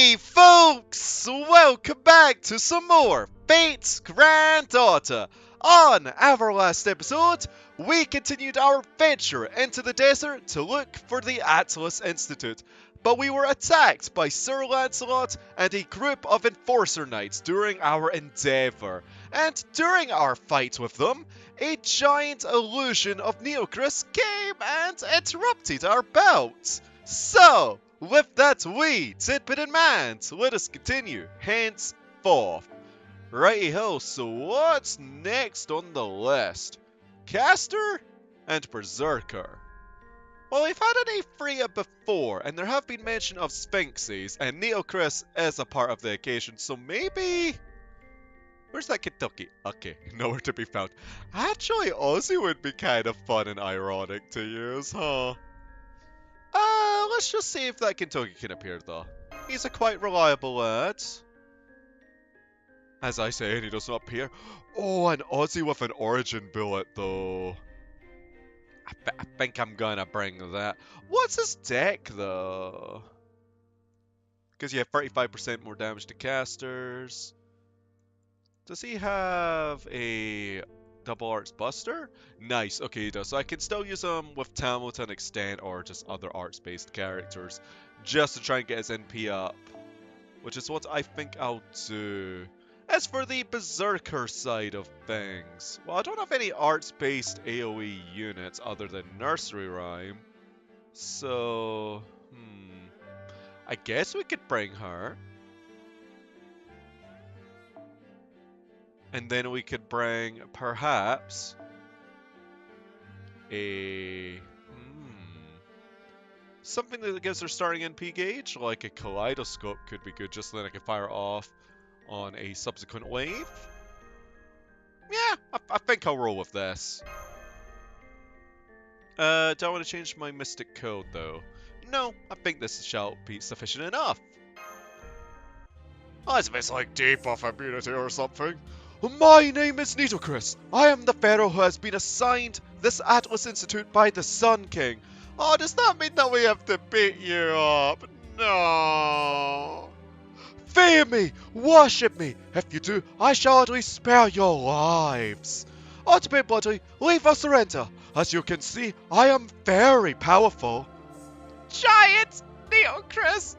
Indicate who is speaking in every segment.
Speaker 1: Hey folks! Welcome back to some more Fate's Granddaughter. On our last episode, we continued our venture into the desert to look for the Atlas Institute, but we were attacked by Sir Lancelot and a group of Enforcer Knights during our endeavour. And during our fight with them, a giant illusion of Neocris came and interrupted our bout. So, with that wee tidbit in mind, let us continue henceforth. Righty-ho, so what's next on the list? Caster and Berserker. Well, we've had an Aphria before, and there have been mention of Sphinxes, and Neocris is a part of the occasion, so maybe... Where's that Kentucky? Okay, nowhere to be found. Actually, Aussie would be kind of fun and ironic to use, huh? Let's just see if that Kentucky can appear, though. He's a quite reliable lad. As I say, and he does not appear. Oh, an Aussie with an origin bullet, though. I think I'm gonna bring that. What's his deck, though? Because you have 35% more damage to casters. Does he have a double arts buster? Nice, okay he does. So I can still use him with Camelot and Extend or just other arts-based characters just to try and get his NP up. Which is what I think I'll do. As for the Berserker side of things, well I don't have any arts-based AoE units other than Nursery Rhyme. So, I guess we could bring her. And then we could bring, perhaps, something that gives her starting NP gauge, like a Kaleidoscope could be good, just so then I can fire off on a subsequent wave. Yeah, I think I'll roll with this. Do I want to change my Mystic Code, though? No, I think this shall be sufficient enough. Oh, is this like debuff immunity or something? My name is Neocris. I am the pharaoh who has been assigned this Atlas Institute by the Sun King. Oh, does that mean that we have to beat you up? No. Fear me, worship me. If you do, I shall at least spare your lives. Ultimately, leave us surrender. As you can see, I am very powerful. Giant Neocris,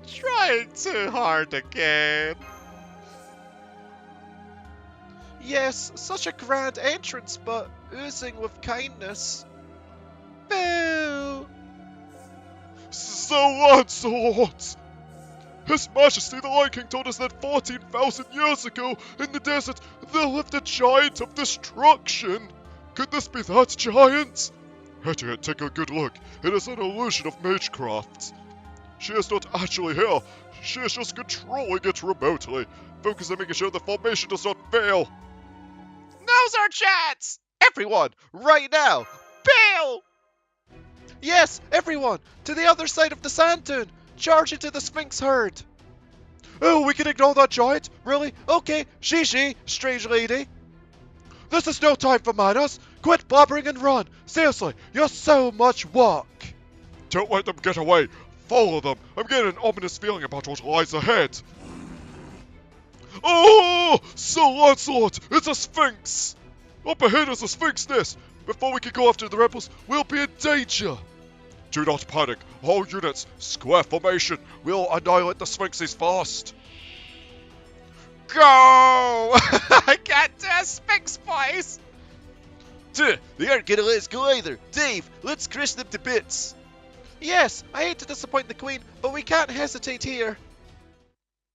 Speaker 1: trying too hard again. Yes, such a grand entrance, but oozing with kindness. Boo!
Speaker 2: Sir Lancelot! His Majesty the Lion King told us that 14,000 years ago in the desert there lived a giant of destruction. Could this be that giant? Etienne, take a good look. It is an illusion of magecraft. She is not actually here. She is just controlling it remotely, focused on making sure the formation does not fail.
Speaker 1: Now's our chance! Everyone, right now, bail! Yes, everyone, to the other side of the sand dune. Charge into the Sphinx herd. Oh, we can ignore that giant? Really? Okay, she, strange lady. This is no time for manners. Quit blabbering and run. Seriously, you're so much work.
Speaker 2: Don't let them get away. Follow them. I'm getting an ominous feeling about what lies ahead. Oh! Sir Lancelot! It's a Sphinx! Up ahead is a Sphinx nest! Before we can go after the rebels, we'll be in danger! Do not panic. All units, square formation. We'll annihilate the Sphinxes fast.
Speaker 1: Go! I can't do a Sphinx voice! Duh, they aren't gonna let us go either. Dave, let's crush them to bits. Yes, I hate to disappoint the Queen, but we can't hesitate here.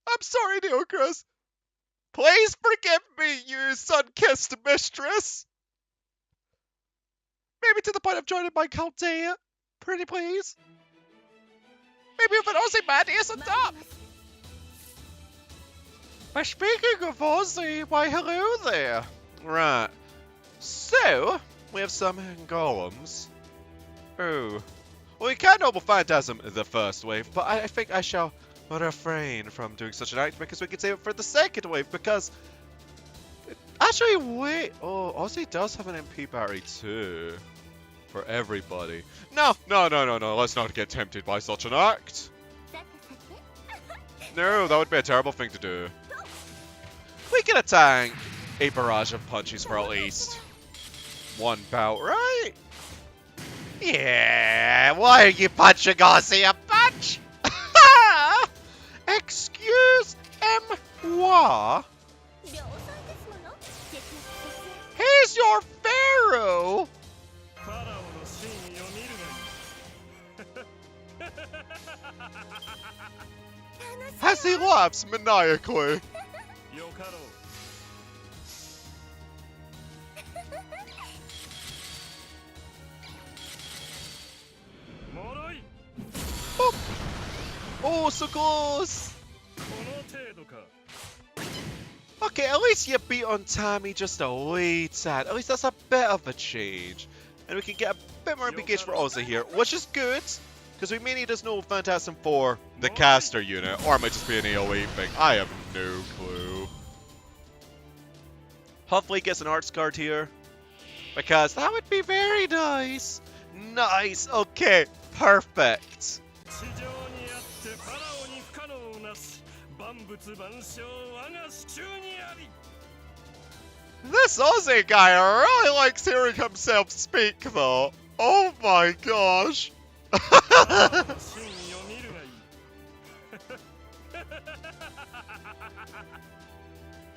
Speaker 1: I'm sorry, Neocris. Please forgive me, you sun-kissed mistress. Maybe to the point of joining my Chaldea. Pretty please. Maybe if an Aussie man isn't up. But speaking of Aussie, why hello there. Right. So, we have some golems. Oh. Well, we can Noble Phantasm the first wave, but I think I shall refrain from doing such an act because we can save it for the second wave because... Actually, wait. Oh, Aussie does have an MP battery too. For everybody. No. Let's not get tempted by such an act. No, that would be a terrible thing to do. We can tank a barrage of punches for at least one bout, right? Yeah, why are you punching us here, punch? Excuse-moi? Here's your pharaoh! As he laughs maniacally. Boop. Oh, so close! Okay, at least you beat on Tammy just a wee tad. At least that's a bit of a change. And we can get a bit more engaged for Ozzy here, which is good. Because we may need his no Phantasm for the caster unit. Or it might just be an AoE thing. I have no clue. Hopefully he gets an arts card here. Because that would be very nice. Nice. Okay. Perfect. This Aussie guy really likes hearing himself speak though. Oh my gosh.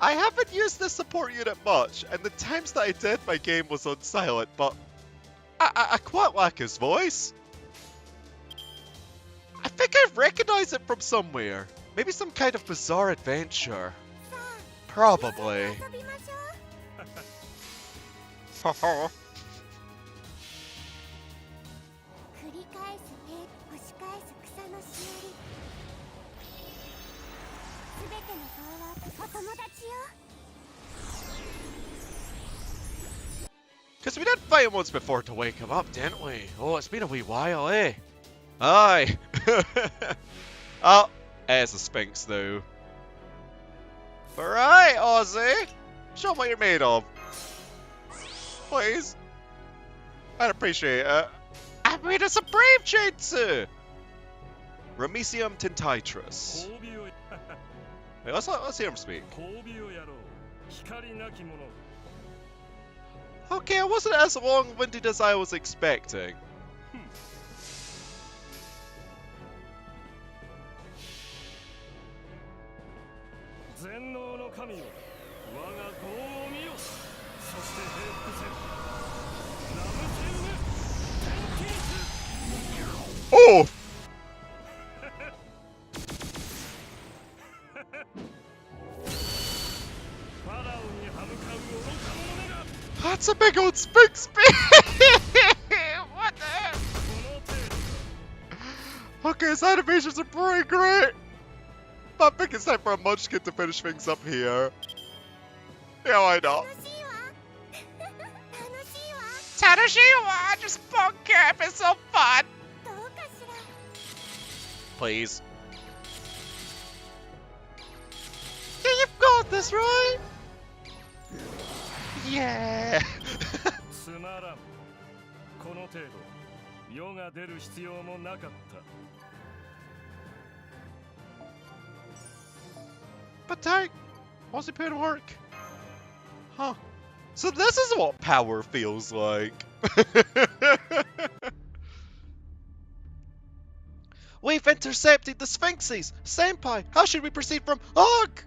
Speaker 1: I haven't used this support unit much, and the times that I did, my game was on silent, but I quite like his voice. I think I recognize it from somewhere. Maybe some kind of bizarre adventure. Probably. Because we did fight him once before to wake him up, didn't we? Oh, it's been a wee while, eh? Aye. Oh, it's a Sphinx though. But right, Ozzy. Show him what you're made of. Please. I'd appreciate it. I made us a brave chain too! Remisium Tentitrus. Wait, let's hear him speak. Okay, it wasn't as long-winded as I was expecting. Oh! That's a big old Sphinx What the hell? Okay, his animations are pretty great. But I think it's time for a Munchkin to finish things up here. Yeah, why not? Tanoshiwa, just bunk cap, it's so fun. Please. Yeah, you've got this, right? Yeah. But dang, what's it put to work? Huh. So this is what power feels like. We've intercepted the Sphinxes! Senpai, how should we proceed from— Ugh!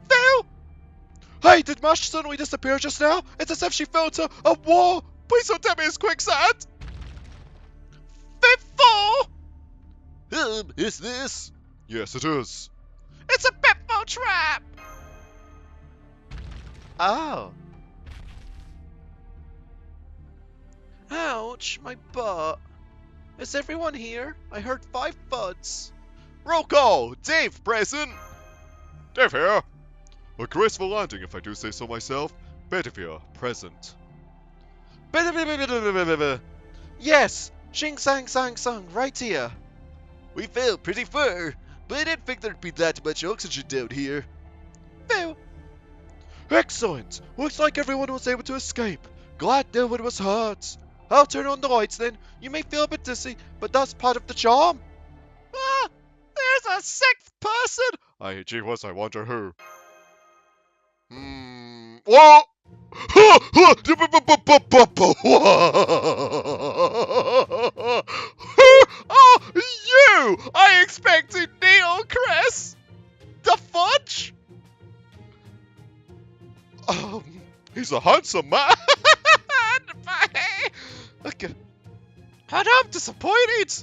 Speaker 1: Phil! Hey, did Mash suddenly disappear just now? It's as if she fell into a wall! Please don't tell me it's quicksand! Pitfall! Is this? Yes, it is. It's a pitfall trap! Oh. Ouch, my butt. Is everyone here? I heard 5 thuds. Roll call! Dave, present! Dave here. A graceful landing, if I do say so myself. Bedivere, present. Yes! Shing sang sang sung, right here. We fell pretty far, but I didn't think there'd be that much oxygen down here. Phil. Excellent! Looks like everyone was able to escape. Glad no one was hurt. I'll turn on the lights then. You may feel a bit dizzy, but that's part of the charm. Ah!
Speaker 2: Gee whiz, I wonder who. Whoa!
Speaker 1: Oh, you! I expected Neil Chris! The fudge?
Speaker 2: He's a handsome man.
Speaker 1: Okay. And I'm disappointed.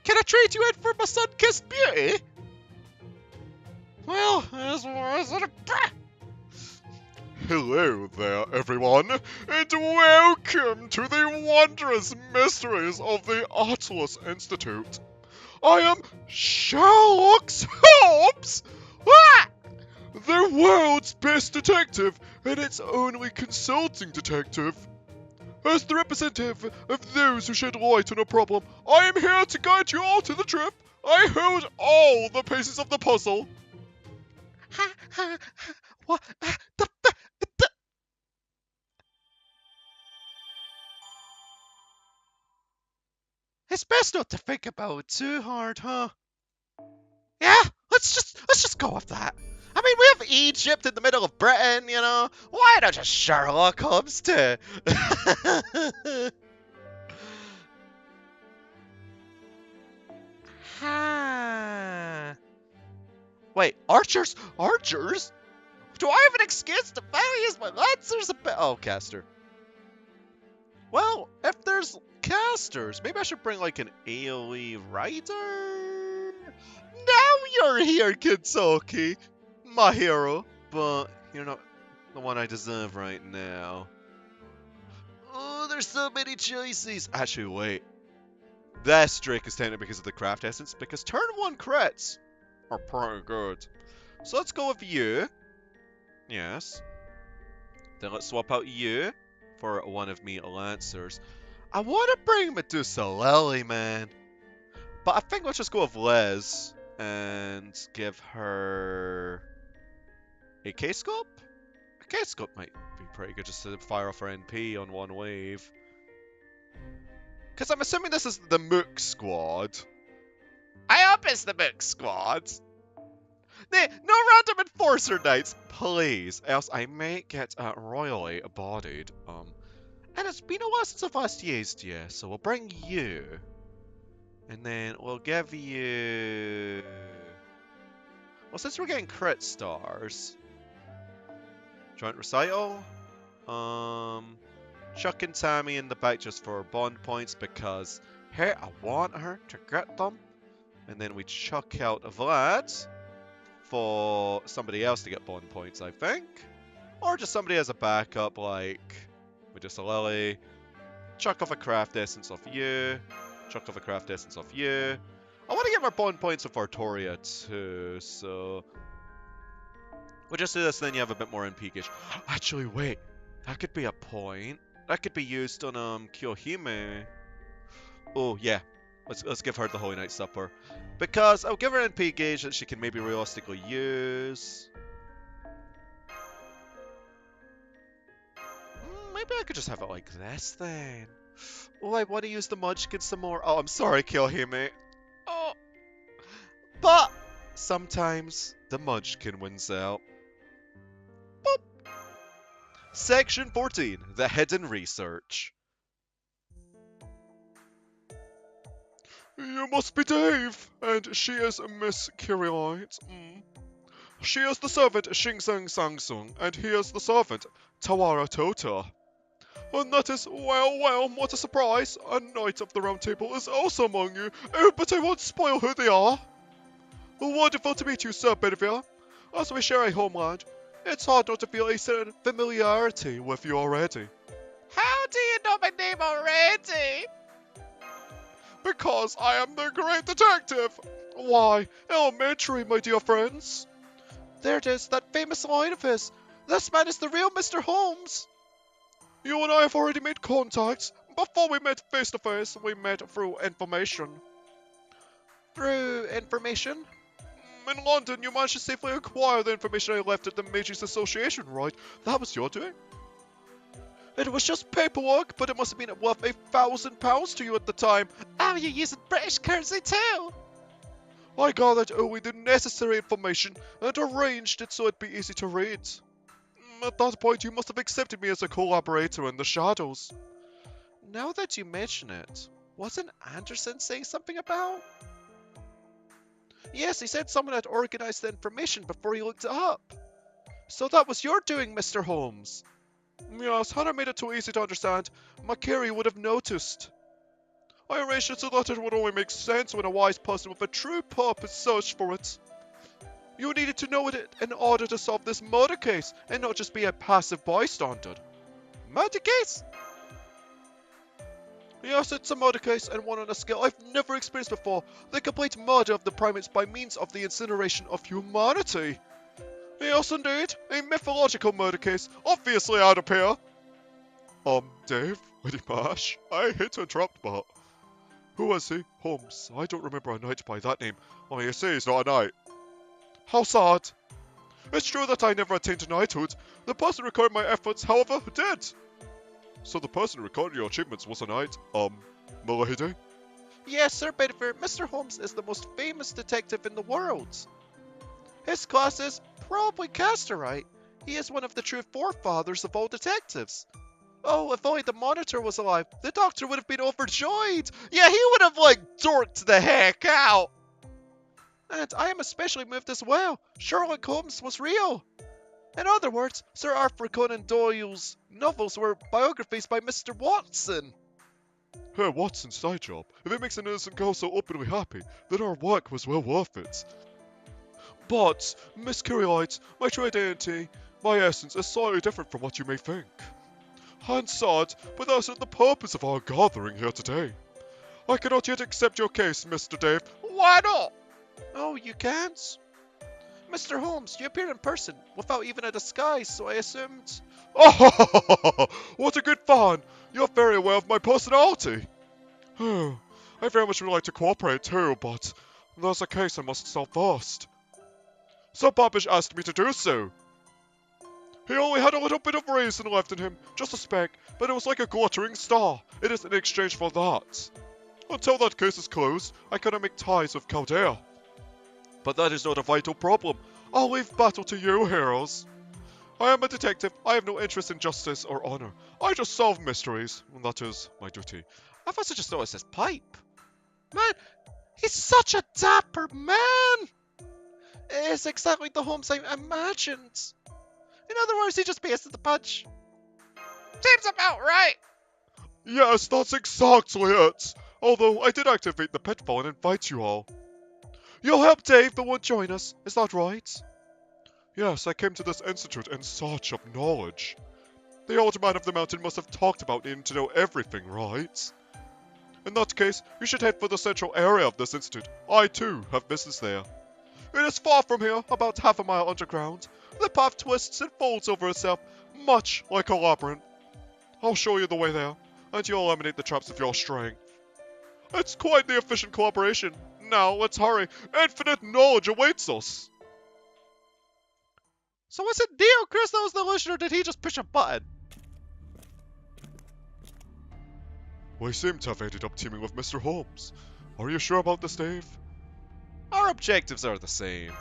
Speaker 1: Can I trade you in for my sun-kissed beauty? Well, as far as it.
Speaker 2: Hello there, everyone, and welcome to the wondrous mysteries of the Atlas Institute. I am Sherlock Holmes, the world's best detective, and its only consulting detective. As the representative of those who shed light on a problem, I am here to guide you all to the truth. I hold all the pieces of the puzzle.
Speaker 1: What? It's best not to think about it too hard, huh? Yeah, let's just go with that. I mean, we have Egypt in the middle of Britain, you know. Why not just Sherlock Holmes too? Wait, archers? Archers? Do I have an excuse to finally use my lancers a bit? Oh, caster. Well, if there's casters, maybe I should bring like an AoE rider? Now you're here, Kentucky, my hero. But you're not the one I deserve right now. Oh, there's so many choices. Actually, wait. This Drake is technically because of the craft essence, because turn 1 crits are pretty good. So let's go with you. Yes. Then let's swap out you for one of me Lancers. I want to bring Medusa Lily, man. But I think let's just go with Liz and give her a K-Scope? A K-Scope might be pretty good just to fire off her NP on one wave. Because I'm assuming this is the Mook Squad. I hope it's the Mook Squad. No random Enforcer Knights, please, else I may get royally bodied. And it's been a while since I've last used you, so we'll bring you. And then we'll give you... Well, since we're getting crit stars... Joint Recital. Chucking Tammy in the back just for bond points because, hey, I want her to get them. And then we chuck out Vlad for somebody else to get bond points, I think. Or just somebody as a backup, like Medusa Lily. Chuck off a craft essence off you. Chuck off a craft essence off you. I want to get more bond points of Artoria too, so... We'll just do this, then you have a bit more NP gauge. Actually, wait. That could be a point. That could be used on, Kyohime. Oh, yeah. Let's give her the Holy Night Supper. Because I'll give her NP gauge that she can maybe realistically use. Maybe I could just have it like this, then. Oh, I want to use the Munchkin some more. Oh, I'm sorry, Kyohime. Oh. But sometimes the Munchkin wins out. Boop. Section 14, the Hidden Research.
Speaker 2: You must be Dave, and she is Miss Camelot. She is the servant Shingsang Sangsung, and he is the servant Tawara Tota. And that is, well, what a surprise! A Knight of the Round Table is also among you. Oh, but I won't spoil who they are. Wonderful to meet you, Sir Benevere. As we share a homeland, it's hard not to feel a certain familiarity with you already.
Speaker 1: How do you know my name already?
Speaker 2: Because I am the great detective. Why, elementary, my dear friends.
Speaker 1: There it is, that famous line of his. This man is the real Mr. Holmes.
Speaker 2: You and I have already made contacts. Before we met face to face, we met through information.
Speaker 1: Through information?
Speaker 2: In London, you managed to safely acquire the information I left at the Mages Association, right? That was your doing. It was just paperwork, but it must have been worth £1,000 to you at the time.
Speaker 1: Oh, you're using British currency too?
Speaker 2: I gathered only the necessary information and arranged it so it'd be easy to read. At that point, you must have accepted me as a collaborator in the shadows.
Speaker 1: Now that you mention it, wasn't Anderson saying something about? Yes, he said someone had organized the information before he looked it up. So that was your doing, Mr. Holmes.
Speaker 2: Yes, had I made it too easy to understand, Macquarie would have noticed. I arranged it so that it would only make sense when a wise person with a true purpose searched for it. You needed to know it in order to solve this murder case, and not just be a passive bystander.
Speaker 1: Murder case?
Speaker 2: Yes, it's a murder case, and one on a scale I've never experienced before. The complete murder of the primates by means of the incineration of humanity. Yes, indeed. A mythological murder case, obviously out of here. Dave, Lady Mash, I hate to interrupt, but... Who was he? Holmes. I don't remember a knight by that name. Oh, you say he's not a knight. How sad. It's true that I never attained knighthood. The person recording my efforts, however, did. So the person recording your achievements was a knight, Milady?
Speaker 1: Yes, Sir Bedford, Mr. Holmes is the most famous detective in the world. His class is probably Casterite. He is one of the true forefathers of all detectives. Oh, if only the monitor was alive, the doctor would have been overjoyed. Yeah, he would have, dorked the heck out. And I am especially moved as well. Sherlock Holmes was real. In other words, Sir Arthur Conan Doyle's novels were biographies by Mr. Watson.
Speaker 2: Hey, Watson's side job. If it makes an innocent girl so openly happy, then our work was well worth it. But, Miss Camelot, my true identity, my essence is slightly different from what you may think. And sad, but that's not the purpose of our gathering here today. I cannot yet accept your case, Mr. Dave.
Speaker 1: Why not? Oh, you can't? Mr. Holmes, you appear in person, without even a disguise, so I assumed...
Speaker 2: Oh, what a good fan! You're very aware of my personality. Oh, I very much would like to cooperate too, but there's a case I must solve first. Sir Babbage asked me to do so. He only had a little bit of reason left in him, just a speck, but it was like a glittering star. It is in exchange for that. Until that case is closed, I cannot make ties with Chaldea. But that is not a vital problem. I'll leave battle to you, heroes. I am a detective. I have no interest in justice or honor. I just solve mysteries, and that is my duty.
Speaker 1: I've also just noticed his pipe. Man, he's such a dapper man! It's exactly the Holmes I imagined. In other words, he just pasted the punch. Seems about right.
Speaker 2: Yes, that's exactly it. Although I did activate the pitfall and invite you all. You'll help Dave but won't join us, is that right? Yes, I came to this institute in search of knowledge. The old man of the mountain must have talked about needing to know everything, right? In that case, you should head for the central area of this institute. I too have business there. It is far from here, about half a mile underground. The path twists and folds over itself, much like a labyrinth. I'll show you the way there, and you'll eliminate the traps of your strength. It's quite the efficient collaboration. Now, let's hurry. Infinite knowledge awaits us.
Speaker 1: So what's the deal, Chris? That was the illusion, or did he just push a button?
Speaker 2: We seem to have ended up teaming with Mr. Holmes. Are you sure about this, Dave?
Speaker 1: Our objectives are the same.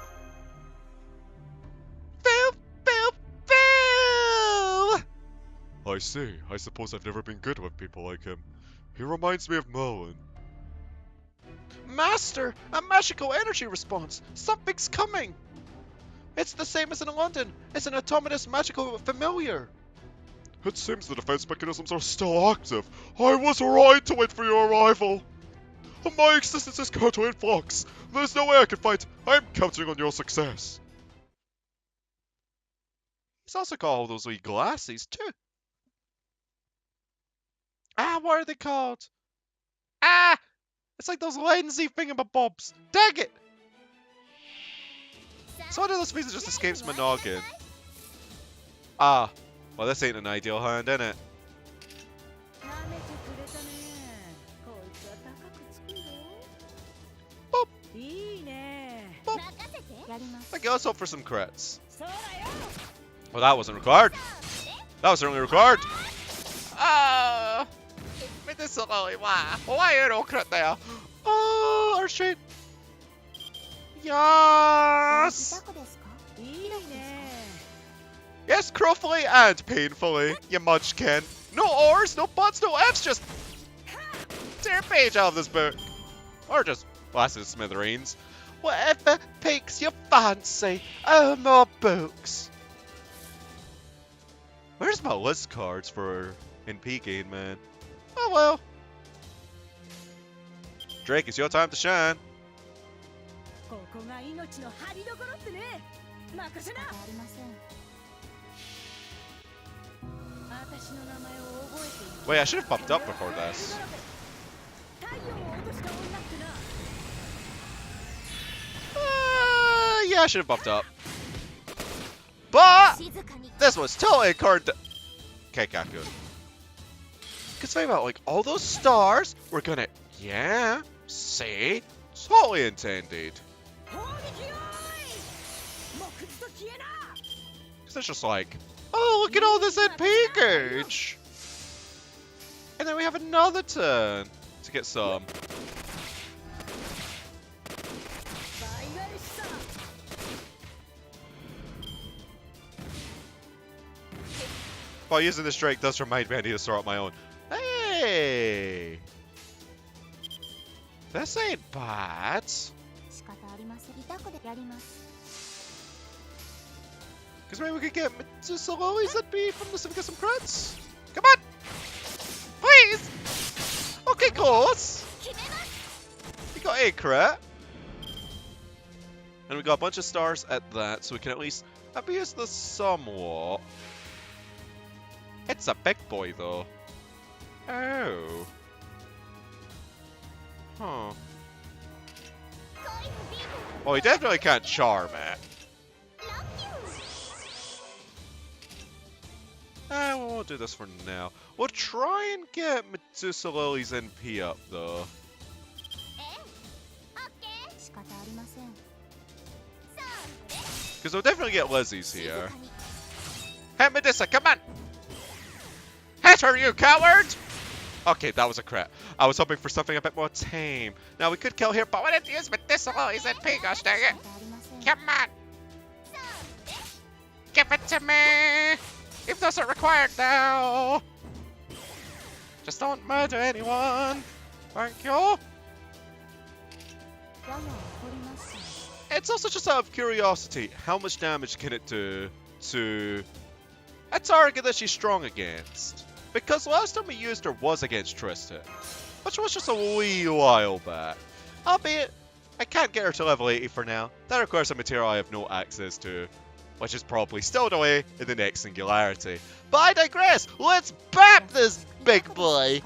Speaker 1: Boo! Boo! Boo!
Speaker 2: I see. I suppose I've never been good with people like him. He reminds me of Merlin.
Speaker 1: Master! A magical energy response! Something's coming! It's the same as in London. It's an autonomous magical familiar.
Speaker 2: It seems the defense mechanisms are still active. I was right to wait for your arrival. My existence is currently in flux. There's no way I can fight. I'm counting on your success.
Speaker 1: He's also got all those wee glasses too. Ah, what are they called? Ah! It's like those lensy thingamabobs. Dang it! So one of those things that just escapes my noggin. Ah. Well, this ain't an ideal hand, innit? Boop. Boop. I guess hope for some crits. Well, that wasn't required. That was certainly required. Ah! Medicinally, why are you no crit there? Oh, our street. Yes! Yes, cruelly and painfully, you munchkin. No R's, no buts, no F's, just tear a page out of this book. Or just blast it to smithereens. Whatever piques your fancy. Oh, more books. Where's my list cards for NP game, man? Oh well. Drake, it's your time to shine. Wait, I should have bumped up before this. Yeah, I should have bumped up. But this was totally correct. Okay, Kaku. Cause think about like all those stars we're gonna see, totally intended. Cause it's just like, oh look at all this NP gauge. And then we have another turn to get some. While using this Drake does remind me I need to start up my own. Hey! This ain't bad. Because maybe we could get Medusa and be from this and get some crits. Come on! Please! Okay, close! We got a crit. And we got a bunch of stars at that, so we can at least abuse this somewhat. It's a big boy, though. Oh. Huh. Well, he definitely can't charm it. We won't do this for now. We'll try and get Medusa Lily's NP up, though. Because we'll definitely get Lizzie's here. Hey, Medusa, come on! Hit her, you coward! Okay, that was a crit. I was hoping for something a bit more tame. Now, we could kill here, but we didn't use Medusa Lily's NP, gosh dang it! Come on! Give it to me! If those are required now! Just don't murder anyone! Thank you! It's also just out of curiosity, how much damage can it do to a target that she's strong against? Because last time we used her was against Tristan, which was just a wee while back. Albeit, I can't get her to level 80 for now. That requires a material I have no access to, which is probably stowed away in the next singularity. But I digress! Let's bap this big boy!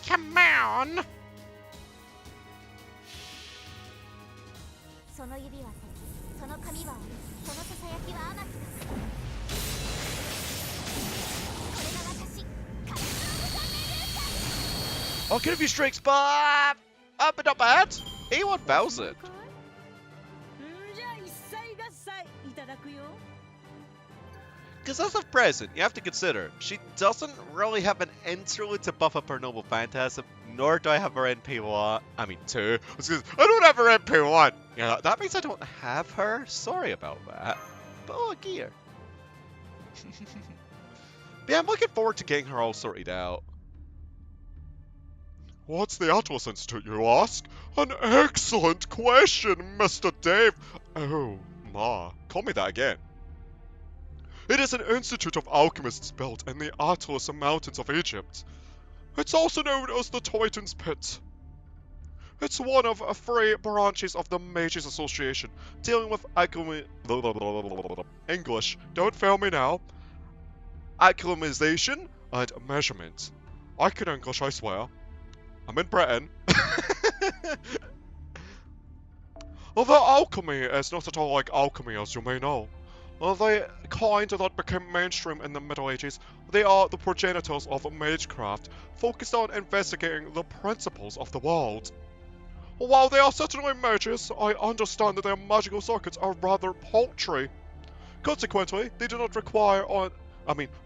Speaker 1: Come on! I'll get a few streaks, but not bad. A1 Bowser. Because as of present, you have to consider, she doesn't really have an interlude to buff up her Noble Phantasm, nor do I have her NP1. I mean, 2. I don't have her NP1. Yeah, that means I don't have her. Sorry about that. But oh, gear. But yeah, I'm looking forward to getting her all sorted out.
Speaker 2: What's the Atlas Institute, you ask? An excellent question, Mr. Dave. Oh, ma, call me that again. It is an institute of alchemists built in the Atlas Mountains of Egypt. It's also known as the Titan's Pit. It's one of 3 branches of the Mages Association, dealing with English, don't fail me now. Acclimatization and measurement. I can English, I swear. I'm in Britain. Although alchemy is not at all like alchemy, as you may know. The kind that became mainstream in the Middle Ages, they are the progenitors of magecraft, focused on investigating the principles of the world. While they are certainly mages, I understand that their magical circuits are rather paltry. Consequently, they do not require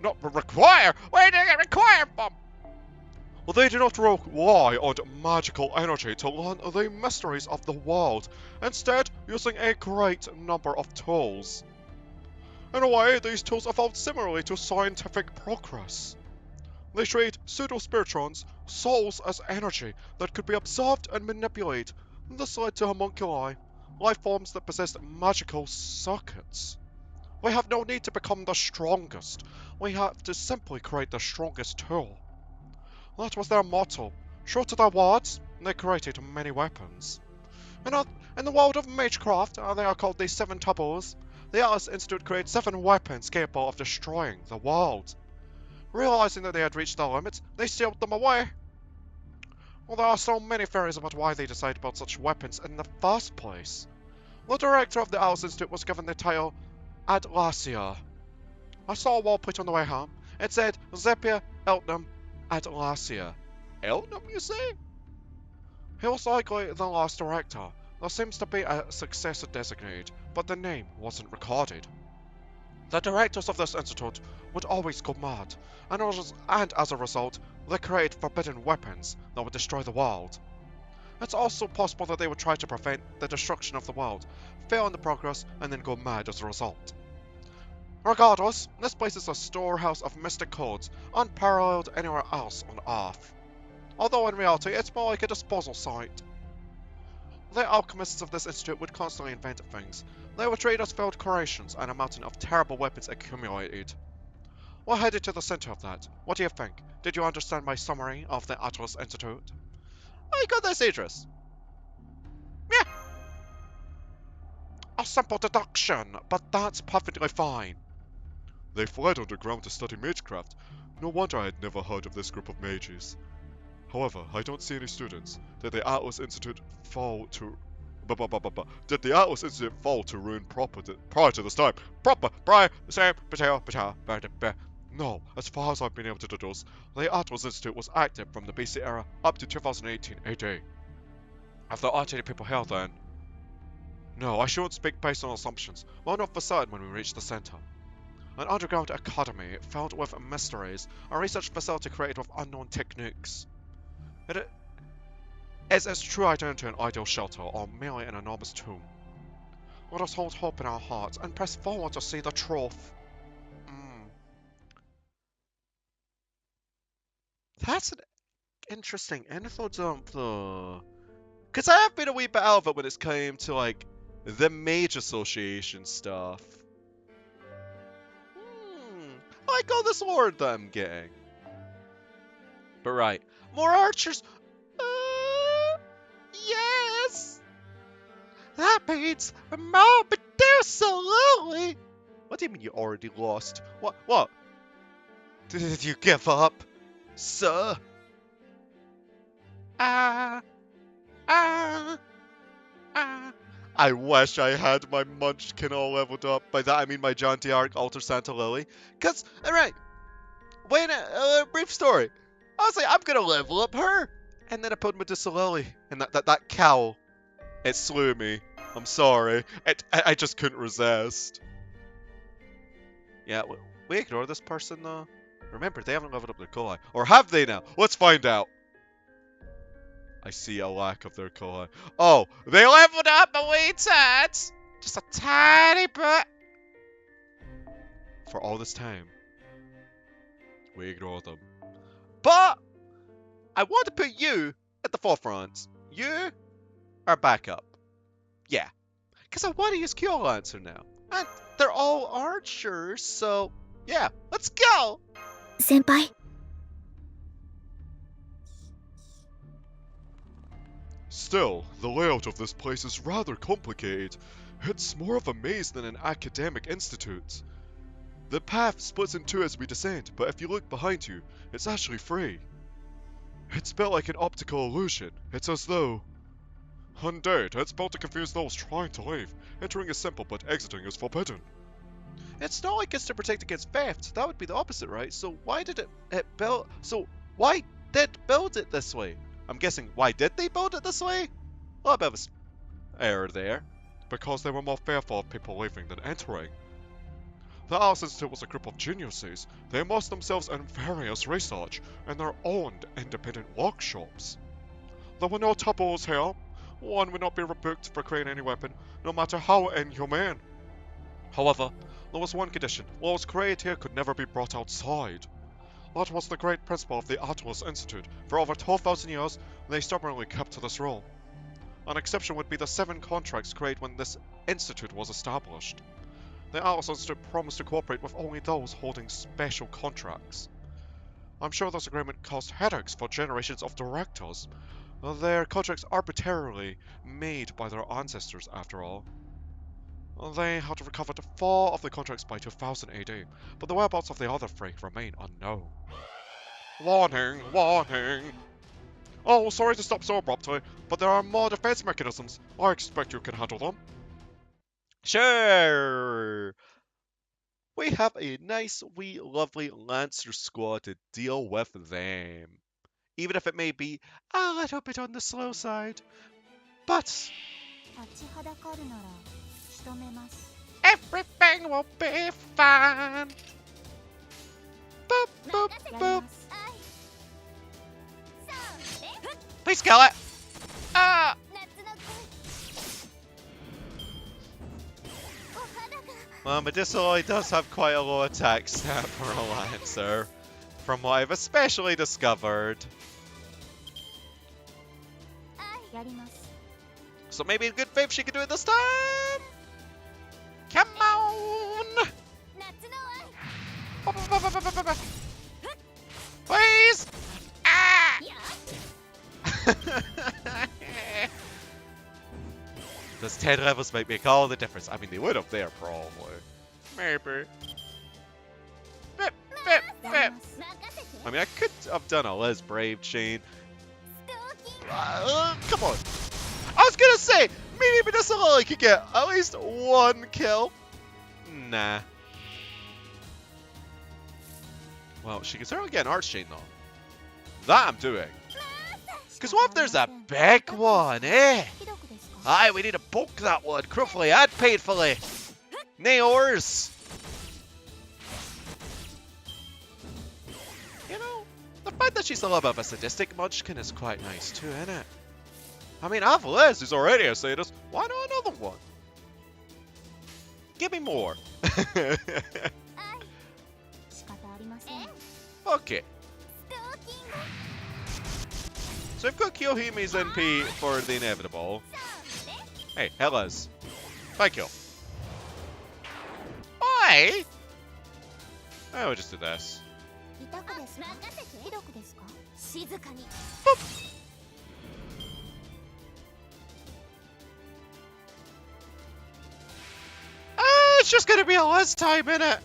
Speaker 2: not require? Where do they get required from? They do not rely on magical energy to learn the mysteries of the world, instead using a great number of tools. In a way, these tools evolved similarly to scientific progress. They treat pseudo-spiritrons, souls, as energy that could be absorbed and manipulated. This led to homunculi, life forms that possessed magical circuits. We have no need to become the strongest. We have to simply create the strongest tool. That was their motto. True to their words, they created many weapons. In the world of magecraft, they are called the Seven Taboos. The Atlas Institute created 7 weapons capable of destroying the world. Realizing that they had reached their limits, they sealed them away. Well, there are so many theories about why they decided to build such weapons in the first place. The director of the Atlas Institute was given the title Atlasia. I saw a wall put on the way home. It said Zepia Eltnum Atlasia. Eltnum, you say? He was likely the last director. There seems to be a successor designated, but the name wasn't recorded. The directors of this institute would always go mad, and as a result, they created forbidden weapons that would destroy the world. It's also possible that they would try to prevent the destruction of the world, fail in the progress, and then go mad as a result. Regardless, this place is a storehouse of mystic codes, unparalleled anywhere else on Earth. Although in reality, it's more like a disposal site. The alchemists of this institute would constantly invent things. They would trade us failed creations and a mountain of terrible weapons accumulated. We're headed to the center of that. What do you think? Did you understand my summary of the Atlas Institute? I got this, Idris. Yeah. A simple deduction, but that's perfectly fine.
Speaker 3: They fled underground to study magecraft. No wonder I had never heard of this group of mages. However, I don't see any students. Did the Atlas Institute fall to ruin prior to this time? No, as far as I've been able to deduce, the Atlas Institute was active from the BC era up to 2018 AD. If there aren't any people here then... No, I shouldn't speak based on assumptions. We'll know for certain when we reach the center. An underground academy filled with mysteries, a research facility created with unknown techniques. It is its true identity an ideal shelter, or merely an enormous tomb? Let us hold hope in our hearts and press forward to see the truth.
Speaker 1: That's an interesting info dump, though. Because I have been a wee bit out of it when it's came to, like, the Mage Association stuff. I like all this word that I'm getting. But right, more archers. Yes. That means more Medusa Lily. What do you mean you already lost? What? Did you give up, sir? I wish I had my Munchkin all leveled up. By that I mean my John Arc Alter Santa Lily. Cause, alright, wait a brief story. I was like, I'm gonna level up her. And then I put Medusa Lily. And that cowl, it slew me. I'm sorry. I just couldn't resist. Yeah, we ignore this person though. Remember, they haven't leveled up their Kohai. Or have they now? Let's find out. I see a lack of their Kohai. Oh, they leveled up a wee tad! Just a tiny bit! For all this time, we ignore them. But, I want to put you at the forefront. You are backup. Yeah. Because I want to use Kyo Lancer now. And they're all archers, so yeah, let's go!
Speaker 4: Senpai?
Speaker 3: Still, the layout of this place is rather complicated. It's more of a maze than an academic institute. The path splits in two as we descend, but if you look behind you, it's actually free. It's built like an optical illusion. It's as though... Indeed, it's built to confuse those trying to leave. Entering is simple, but exiting is forbidden.
Speaker 1: It's not like it's to protect against theft. That would be the opposite, right? So why did it build... So why did build it this way? I'm guessing, why did they build it this way? A little bit of a error there.
Speaker 3: Because they were more fearful of people leaving than entering.
Speaker 2: The Alice Institute was a group of geniuses. They immersed themselves in various research in their own independent workshops. There were no taboos here. One would not be rebuked for creating any weapon, no matter how inhumane. However, there was one condition. What was created here could never be brought outside. That was the great principle of the Atlas Institute. For over 12,000 years, they stubbornly kept to this rule. An exception would be the 7 contracts created when this institute was established. The Atlas Institute promised to cooperate with only those holding special contracts. I'm sure this agreement caused headaches for generations of directors. Their contracts arbitrarily made by their ancestors, after all. They had recovered 4 of the contracts by 2000 AD, but the whereabouts of the other 3 remain unknown. Warning! Warning! Oh, sorry to stop so abruptly, but there are more defense mechanisms. I expect you can handle them.
Speaker 1: Sure! We have a nice, wee, lovely Lancer squad to deal with them. Even if it may be a little bit on the slow side. But everything will be fine. Boop, boop, boop. Please kill it. Well, Medicinal does have quite a low attack stat for a Lancer, from what I've especially discovered. So maybe in good faith she can do it this time? Come on! Please! Ah! Those 10 levels might make all the difference. I mean, they would up there, probably. Maybe. Bip, bip, bip. I mean, I could have done a less brave chain. Come on. I was gonna say, maybe Medicinal could get at least 1 kill. Nah. Well, she can certainly get an Arch Chain, though. That I'm doing. Because what if there's a big one, eh? Aye, we need to poke that one, cruelly and painfully. Naors. You know, the fact that she's a little bit of a sadistic munchkin is quite nice too, isn't it? I mean, Avalez is already a sadist. Why not another one? Give me more. Okay. So I've got Kiyohimi's NP for the inevitable. Hey, Hellas. Thank you. Why? I will just do this. Boop. It's just gonna be a less time, innit?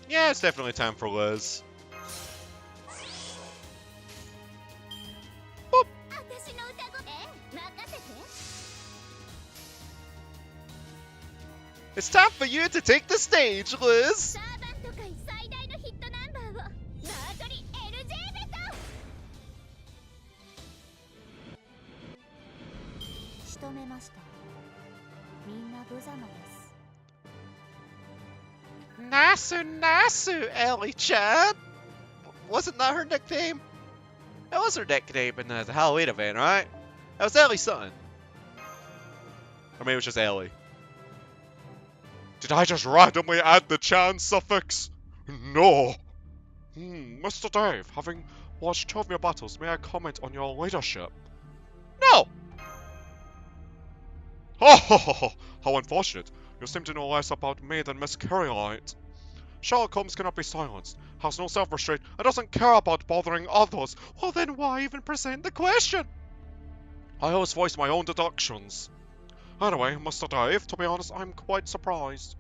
Speaker 1: Yeah, it's definitely time for Liz. Boop. It's time for you to take the stage, Liz. Nasu, Ellie-chan. Wasn't that her nickname? That was her nickname in the Halloween event, right? That was Ellie something. Or maybe it was just Ellie.
Speaker 2: Did I just randomly add the Chan suffix? No. Mr. Dave, having watched 2 of your battles, may I comment on your leadership?
Speaker 1: No!
Speaker 2: Oh, how unfortunate. You seem to know less about me than Miss Camelot. Sherlock Holmes cannot be silenced, has no self-restraint, and doesn't care about bothering others. Well then why even present the question? I always voice my own deductions. Anyway, Mr. Dave, to be honest, I'm quite surprised.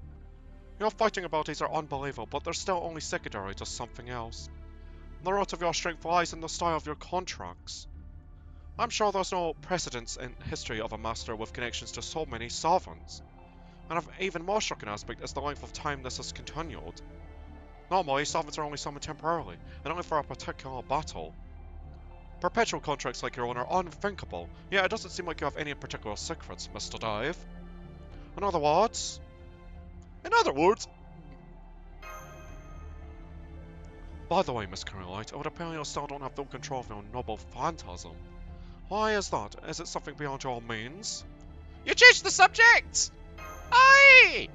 Speaker 2: Your fighting abilities are unbelievable, but they're still only secondary to something else. The root of your strength lies in the style of your contracts. I'm sure there's no precedence in history of a master with connections to so many sovereigns. And an even more shocking aspect is the length of time this has continued. Normally, sovereigns are only summoned temporarily, and only for a particular battle.
Speaker 3: Perpetual contracts like your own are unthinkable. Yeah, it doesn't seem like you have any particular secrets, Mr. Dave. In other words...
Speaker 2: In other words,
Speaker 3: By the way, Miss Camelot, it would appear you still don't have full control of your noble phantasm. Why is that? Is it something beyond your means?
Speaker 1: You changed the subject! Aye!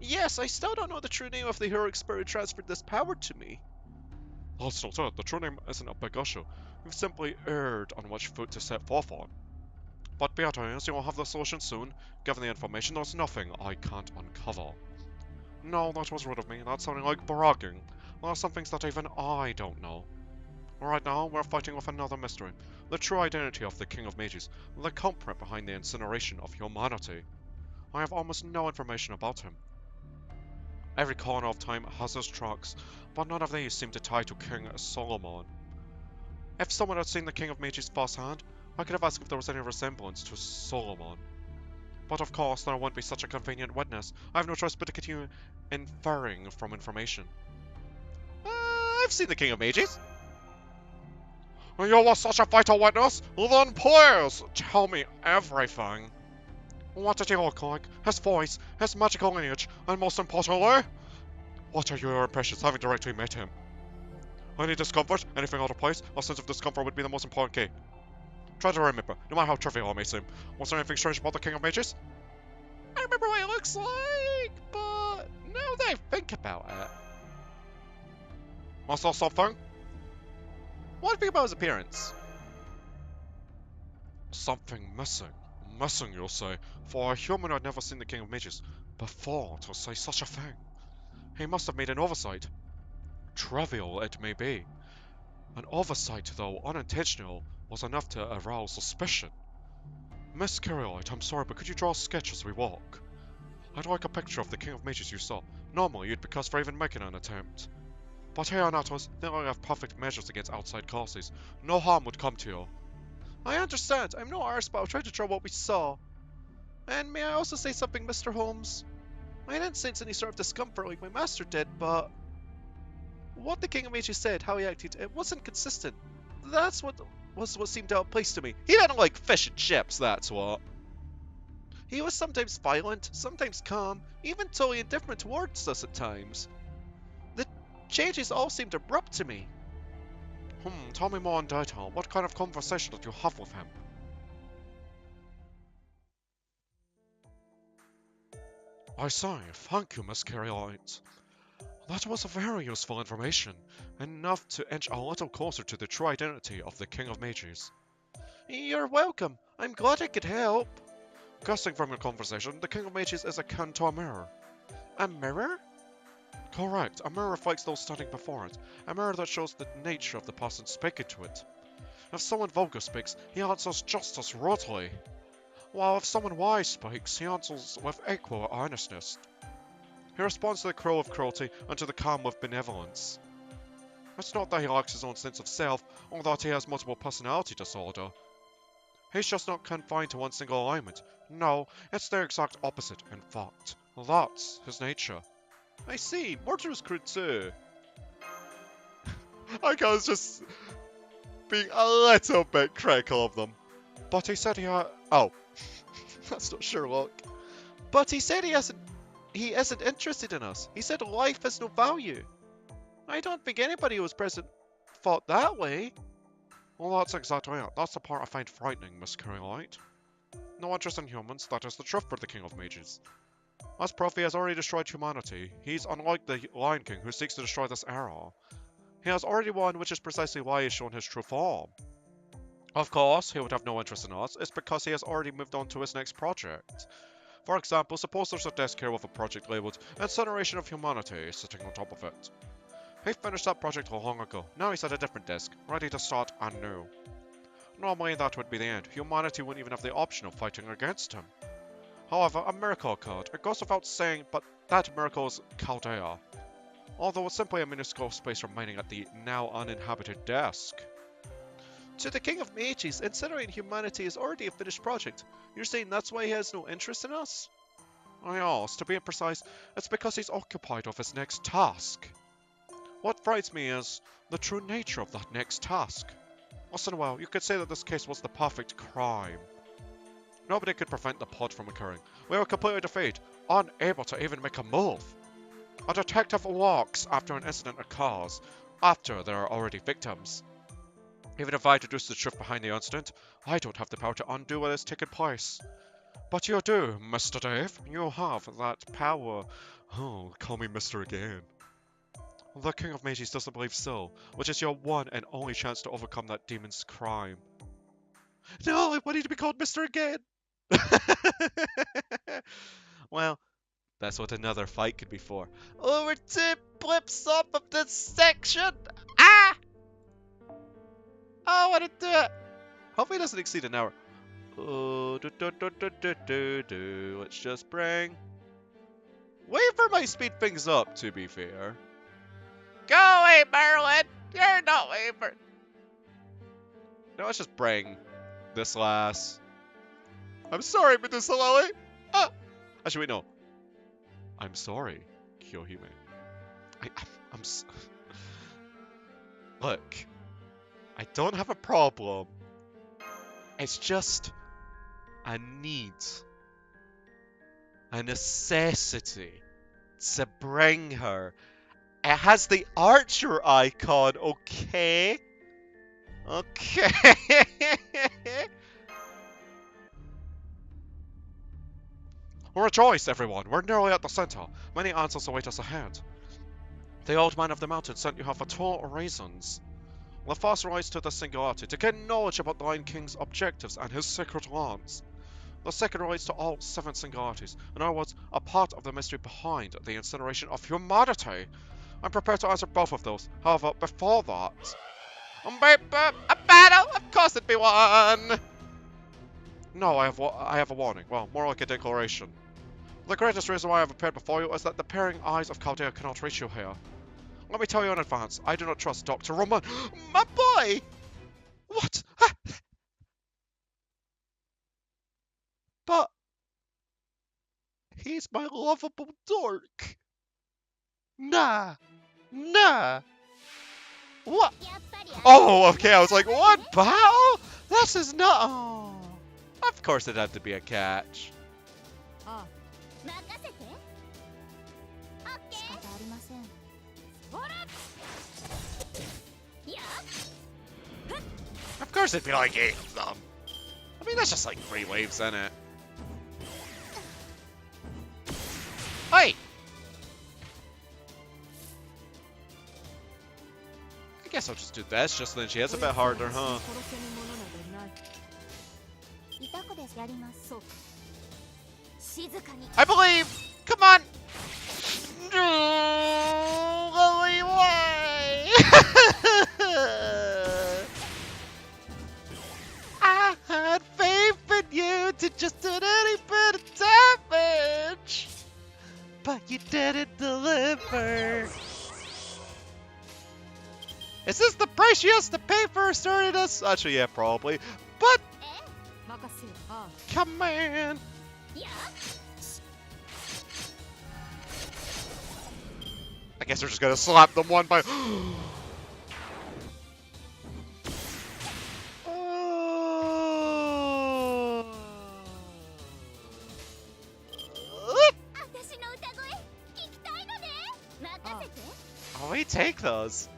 Speaker 1: Yes, I still don't know the true name of the heroic spirit who transferred this power to me.
Speaker 3: That's not it. The true name isn't a big issue. We've simply erred on which foot to set forth on. But be it as you will have the solution soon. Given the information, there's nothing I can't uncover. No, that was rude of me. That's sounding like bragging. There are some things that even I don't know. Right now, we're fighting with another mystery. The true identity of the King of Mages, the culprit behind the incineration of humanity. I have almost no information about him. Every corner of time has its tracks, but none of these seem to tie to King Solomon. If someone had seen the King of Mages firsthand, I could have asked if there was any resemblance to Solomon. But of course, there won't be such a convenient witness. I have no choice but to continue inferring from information.
Speaker 1: I've seen the King of Mages.
Speaker 3: You were such a vital witness? Then please, tell me everything. What did he look like? His voice, his magical lineage, and most importantly, what are your impressions having directly met him? Any discomfort? Anything out of place? A sense of discomfort would be the most important key. Try to remember, no matter how trivial it may seem. Was there anything strange about the King of Mages?
Speaker 1: I remember what he looks like, but now that I think about it...
Speaker 3: Was there something?
Speaker 1: What do you think about his appearance?
Speaker 3: Something missing. Missing, you'll say. For a human I'd never seen the King of Mages before to say such a thing. He must have made an oversight. Trivial it may be. An oversight, though unintentional, was enough to arouse suspicion. Miss Camelot, I'm sorry, but could you draw a sketch as we walk? I'd like a picture of the King of Mages you saw. Normally, you'd be cussed for even making an attempt. But here on Atos, they only have perfect measures against outside causes. No harm would come to you.
Speaker 1: I understand. I'm no arse, but I'll try to draw what we saw. And may I also say something, Mr. Holmes? I didn't sense any sort of discomfort like my master did, but... what the King of Mages said, how he acted, it wasn't consistent. That's what seemed out of place to me. He didn't like fish and chips, that's what. He was sometimes violent, sometimes calm, even totally indifferent towards us at times. The changes all seemed abrupt to me.
Speaker 3: Tell me more in detail. What kind of conversation did you have with him? I say, thank you, Miss Camelot. That was very useful information, enough to inch a little closer to the true identity of the King of Mages.
Speaker 1: You're welcome. I'm glad I could help.
Speaker 3: Guessing from your conversation, the King of Mages is akin to a mirror.
Speaker 1: A mirror?
Speaker 3: Correct. A mirror reflects those standing before it. A mirror that shows the nature of the person speaking to it. If someone vulgar speaks, he answers just as rudely. While if someone wise speaks, he answers with equal earnestness. He responds to the crow of cruelty and to the calm with benevolence. It's not that he lacks his own sense of self, or that he has multiple personality disorder. He's just not confined to one single alignment. No, it's the exact opposite, in fact. That's his nature.
Speaker 1: I see. Mortar was crude too.
Speaker 2: I was just being a little bit critical of them.
Speaker 3: But he said he had...
Speaker 1: Oh. That's not Sherlock. But he said he isn't interested in us. He said life has no value. I don't think anybody who was present thought that way.
Speaker 3: Well, that's exactly it. That's the part I find frightening, Miss Camelot. No interest in humans, that is the truth for the King of Mages. As proof, he has already destroyed humanity. He's unlike the Lion King who seeks to destroy this era. He has already won, which is precisely why he's shown his true form. Of course, he would have no interest in us. It's because he has already moved on to his next project. For example, suppose there's a desk here with a project labelled Incineration of Humanity sitting on top of it. He finished that project long ago. Now he's at a different desk, ready to start anew. Normally that would be the end. Humanity wouldn't even have the option of fighting against him. However, a miracle occurred. It goes without saying, but that miracle is Chaldea. Although it's simply a minuscule space remaining at the now uninhabited desk.
Speaker 1: To the King of Mages, incinerating humanity is already a finished project. You're saying that's why he has no interest in us?
Speaker 3: I asked. To be precise, it's because he's occupied with his next task. What frightens me is the true nature of that next task. Once in a while, you could say that this case was the perfect crime. Nobody could prevent the plot from occurring. We were completely defeated, unable to even make a move. A detective walks after an incident occurs, after there are already victims. Even if I deduce the truth behind the incident, I don't have the power to undo what has taken place. But you do, Mr. Dave. You have that power. Oh, call me Mr. again. The King of Mages doesn't believe so, which is your one and only chance to overcome that demon's crime. No, I want you to be called Mr. again! Well, that's what another fight could be for. Over 2 blips off of this section! Ah! Oh, I want to do it! Hopefully it doesn't exceed an hour. Oh, let's just bring... Waver might speed things up, to be fair. Go away, Merlin! You're not Waver! No, let's just bring this lass. I'm sorry, Medusa Lily! Ah! Actually, wait, no. I'm sorry, Kyohime. I'm Look, I don't have a problem. It's just a need, a necessity to bring her. It has the archer icon, okay? Okay. Rejoice, everyone! We're nearly at the center. Many answers await us ahead. The old man of the mountain sent you here for 2 reasons. The first relates to the singularity, to gain knowledge about the Lion King's objectives and his secret lands. The second relates to all 7 singularities, in other words, a part of the mystery behind the incineration of humanity. I'm prepared to answer both of those. However, before that... A battle? Of course it'd be one! No, I have a warning. Well, more like a declaration. The greatest reason why I have appeared before you is that the peering eyes of Chaldea cannot reach you here. Let me tell you in advance, I do not trust Dr. Roman. My boy! What? But... he's my lovable dork. Nah. Nah. What? Oh, okay, I was like, what battle? This is not... Oh. Of course it had to be a catch. Of course it'd be like 8 of them. I mean, that's just like 3 waves, isn't it? Hey! I guess I'll just do this, just then she is a bit harder, huh? I believe! Come on! No, Lily, why? I had faith in you to just do any bit of damage, but you didn't deliver. Is this the price she has to pay for starting us? Actually, yeah, probably. But come on. I guess we're just gonna slap them one by. Oh, we take those.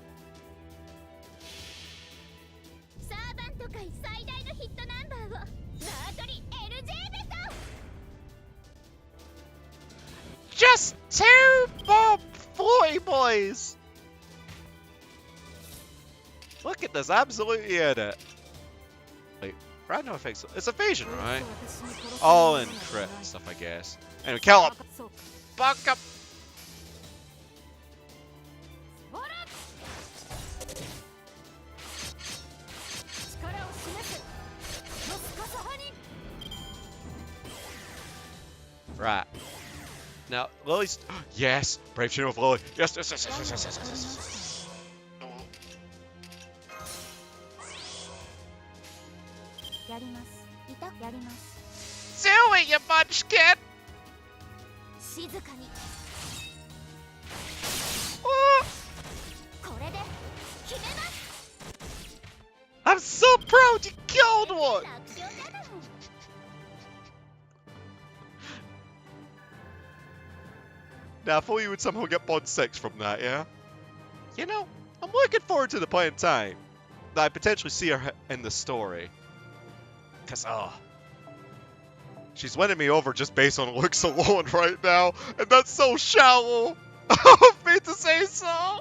Speaker 3: Just 2 more floaty boys! Look at this, absolutely in it. Wait, random effects. It's evasion, right? All in crit stuff, I guess. Anyway, kill him! Buck up! Right. Now, Lily's... Yes! Brave Shooter of Lily! Yes, yes, yes, yes, yes, yes, yes, yes, yes. Do it, you munchkin!
Speaker 1: Oh, I'm so proud you killed one! Now, I thought you would somehow get Bond 6 from that, yeah? You know, I'm looking forward to the point in time that I potentially see her in the story. Because, she's winning me over just based on looks alone right now, and that's so shallow of me to say so.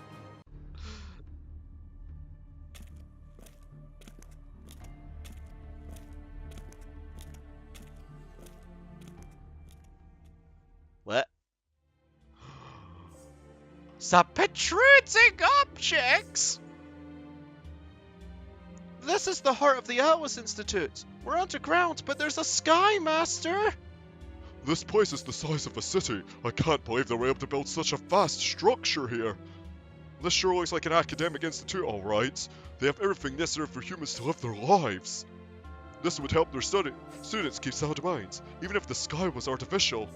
Speaker 1: What? The protruding objects? This is the heart of the Atlas Institute. We're underground, but there's a Sky Master.
Speaker 2: This place is the size of a city. I can't believe they were able to build such a vast structure here. This sure looks like an academic institute, alright. They have everything necessary for humans to live their lives. This would help their students keep sound minds, even if the sky was artificial.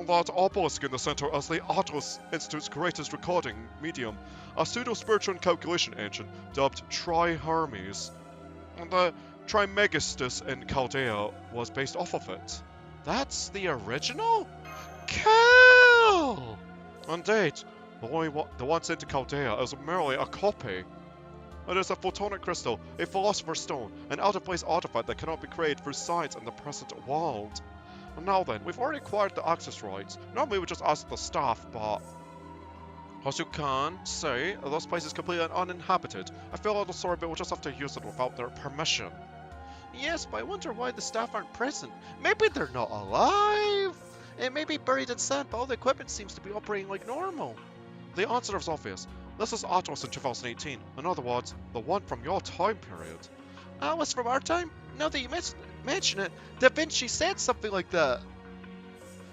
Speaker 2: That obelisk in the center is the Atlas Institute's greatest recording medium, a pseudo-spiritual calculation engine dubbed Tri-Hermes. And the Trimegistus in Chaldea was based off of it.
Speaker 1: That's the original?
Speaker 2: Cool! Indeed, the one sent to Chaldea is merely a copy. It is a photonic crystal, a philosopher's stone, an out-of-place artifact that cannot be created through science in the present world. Now then, we've already acquired the access rights. Normally we would just ask the staff, but...
Speaker 1: As you can see, this place is completely uninhabited. I feel a little sorry, but we'll just have to use it without their permission. Yes, but I wonder why the staff aren't present. Maybe they're not alive? It may be buried in sand, but all the equipment seems to be operating like normal.
Speaker 2: The answer is obvious. This is Atlas in 2018. In other words, the one from your time period.
Speaker 1: Atlas from our time? Now that you mention it, Da Vinci said something like that.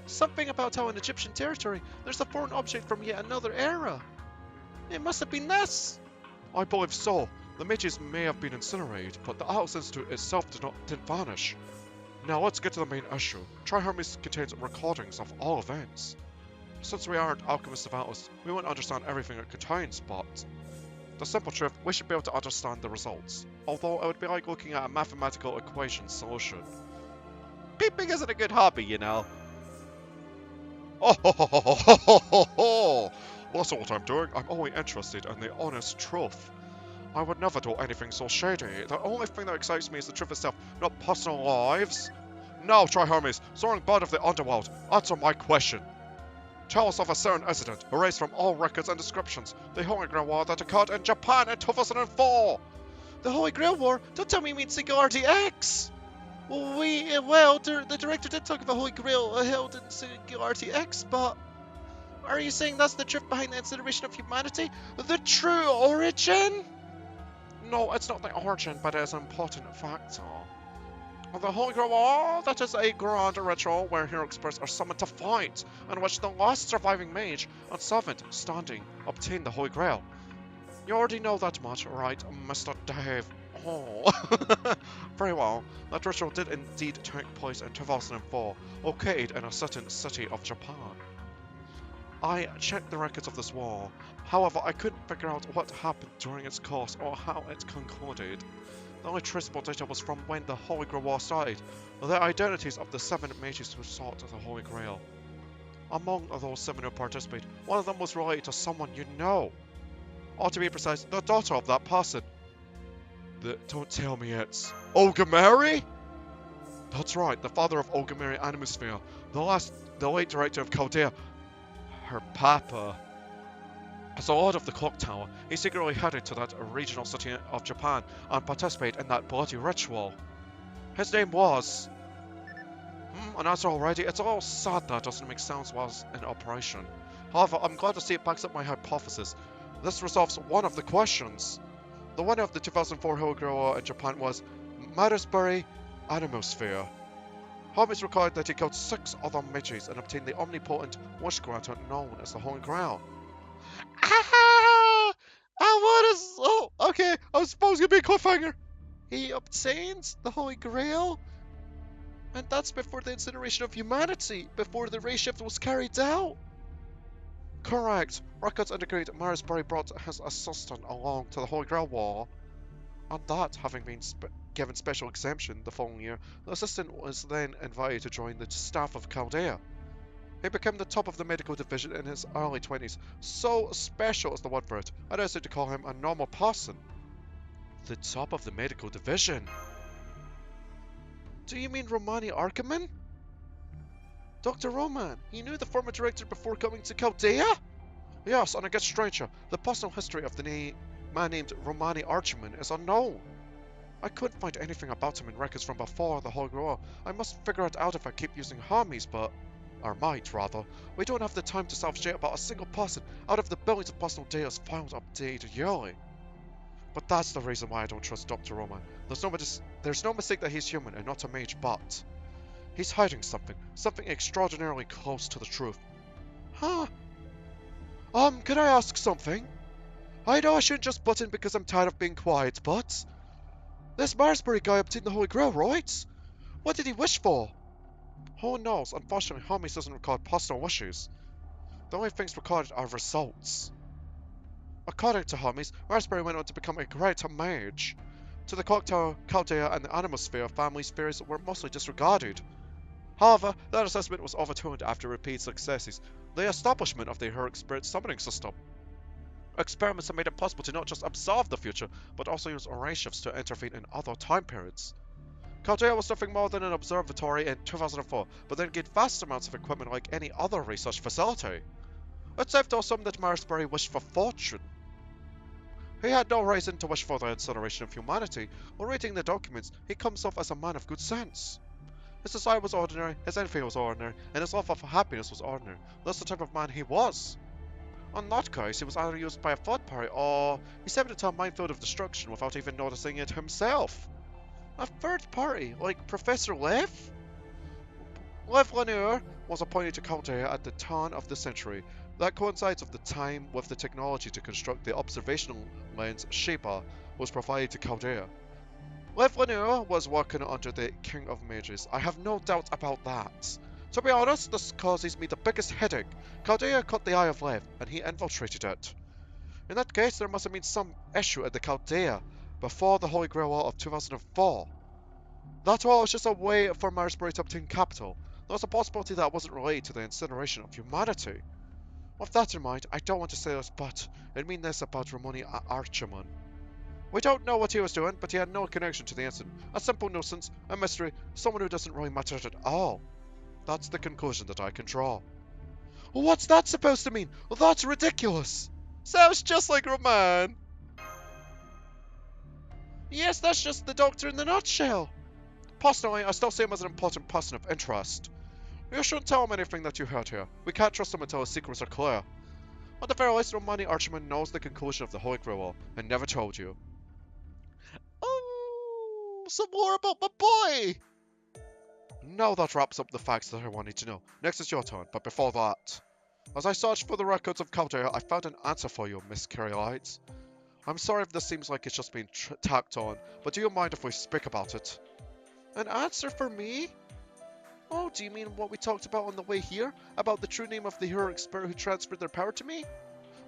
Speaker 1: Something about how in Egyptian territory, there's a foreign object from yet another era. It must have been this.
Speaker 2: I believe so. The mages may have been incinerated, but the Atlas Institute itself didn't vanish. Now let's get to the main issue. Tri-Hermes contains recordings of all events. Since we aren't alchemists of Atlas, we won't understand everything it contains, but... the simple truth, we should be able to understand the results. Although it would be like looking at a mathematical equation solution.
Speaker 1: Peeping isn't a good hobby, you know.
Speaker 2: Oh ho ho ho ho ho ho ho! That's not what I'm doing. I'm only interested in the honest truth. I would never do anything so shady. The only thing that excites me is the truth itself, not personal lives. Now, Tri-Hermes, soaring bird of the underworld, answer my question. Tell us of a certain incident, erased from all records and descriptions, the Holy Grail War that occurred in Japan in 2004.
Speaker 1: The Holy Grail War? Don't tell me you mean Singularity X! Well, the director did talk of a Holy Grail held in Singularity X, but... are you saying that's the truth behind the incineration of humanity? The true origin?
Speaker 2: No, it's not the origin, but it is an important factor. The Holy Grail War, that is a grand ritual where hero spirits are summoned to fight, in which the last surviving mage and servant standing obtain the Holy Grail. You already know that much, right, Mr. Dave? Oh, very well. That ritual did indeed take place in 2004, located in a certain city of Japan. I checked the records of this war, however I couldn't figure out what happened during its course or how it concluded. The only traceable data was from when the Holy Grail War started, the identities of the 7 mages who sought the Holy Grail. Among those 7 who participated, one of them was related to someone you know. Or to be precise, the daughter of that person. Don't tell me it's... Olgameri? That's right, the father of Olgameri Animusphere, the late director of Chaldea. Her papa. As the Lord of the Clock Tower, he secretly headed to that regional city of Japan and participated in that bloody ritual. His name was... an answer already? It's a little sad that doesn't make sense whilst in operation. However, I'm glad to see it backs up my hypothesis. This resolves one of the questions. The winner of the 2004 Holy Grail War in Japan was Marisbury Animusphere. Holmes recorded that he killed 6 other mages and obtained the omnipotent wish granter known as the Holy Grail.
Speaker 1: Ah! Oh, okay, I was supposed to be a cliffhanger. He obtains the Holy Grail? And that's before the incineration of humanity, before the ray shift was carried out. Correct. Records indicate Marisbury brought his assistant along to the Holy Grail War. And that, having been given special exemption the following year, the assistant was then invited to join the staff of Chaldea. He became the top of the medical division in his early 20s. So special is the word for it, I decided to call him a normal person. The top of the medical division? Do you mean Romani Archiman? Dr. Roman, you knew the former director before coming to Chaldea? Yes, and it gets stranger. The personal history of the man named Romani Archiman is unknown. I couldn't find anything about him in records from before the Holy Grail. I must figure it out if I keep using Hermes, but... or might, rather. We don't have the time to salvage data about a single person out of the billions of personal data files updated yearly. But that's the reason why I don't trust Dr. Roman. There's no mistake that he's human and not a mage, but... he's hiding something. Something extraordinarily close to the truth. Huh? Can I ask something? I know I shouldn't just butt in because I'm tired of being quiet, but... this Marisbury guy obtained the Holy Grail, right? What did he wish for? Who knows? Unfortunately, Hermes doesn't record personal wishes. The only things recorded are results. According to Hermes, Marisbury went on to become a great mage. To the clock tower, Chaldea, and the Animosphere, family spheres were mostly disregarded. However, that assessment was overturned after repeated successes, the establishment of the heroic spirit summoning system. Experiments have made it possible to not just observe the future, but also use array shifts to intervene in other time periods. Chaldea was nothing more than an observatory in 2004, but then gained vast amounts of equipment like any other research facility. It's safe to assume that Marisbury wished for fortune. He had no reason to wish for the incineration of humanity. While reading the documents, he comes off as a man of good sense. His desire was ordinary, his envy was ordinary, and his love of happiness was ordinary. That's the type of man he was. In that case, he was either used by a third party, or he stepped into a minefield of destruction without even noticing it himself. A third party, like Professor Lev? Lev Lanier was appointed to Chaldea at the turn of the century. That coincides with the time with the technology to construct the observational lens Sheba was provided to Chaldea. Lev Lanier was working under the King of Mages. I have no doubt about that. To be honest, this causes me the biggest headache. Chaldea caught the eye of Lev, and he infiltrated it. In that case, there must have been some issue at the Chaldea before the Holy Grail War of 2004. That war was just a way for Marisbury to obtain capital. There was a possibility that wasn't related to the incineration of humanity. With that in mind, I don't want to say this, but it means this about Romani Archiman. We don't know what he was doing, but he had no connection to the incident. A simple nuisance, a mystery, someone who doesn't really matter at all. That's the conclusion that I can draw. What's that supposed to mean? Well, that's ridiculous. Sounds just like Roman. Yes, that's just the Doctor in the nutshell. Personally, I still see him as an important person of interest. You shouldn't tell him anything that you heard here. We can't trust him until his secrets are clear. At the very least, Romani Archiman knows the conclusion of the Holy Grail and never told you. Oh, some more about my boy! Now that wraps up the facts that I wanted to know. Next is your turn, but before that... as I searched for the records of Chaldea, I found an answer for you, Miss Camelot. I'm sorry if this seems like it's just been tacked on, but do you mind if we speak about it? An answer for me? Oh, do you mean what we talked about on the way here? About the true name of the heroic spirit who transferred their power to me?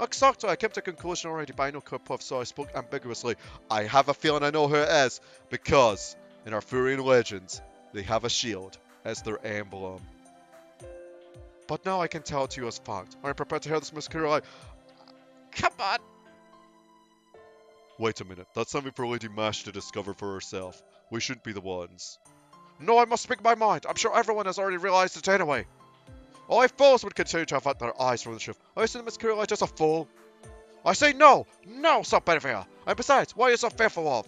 Speaker 1: Exactly, I came to a conclusion already, but I know Kurpov, so I spoke ambiguously. I have a feeling I know who it is, because in Arthurian legends, they have a shield as their emblem. But now I can tell it to you as fact. Are you prepared to hear this, Miss Camelot? Come on! Wait a minute, that's something for Lady Mash to discover for herself. We shouldn't be the ones. No, I must speak my mind. I'm sure everyone has already realized it anyway. Only fools would continue to avert their eyes from the truth. I see Miss Camelot as a fool. I say no! No, Sir Benevere! And besides, why are you so fearful of?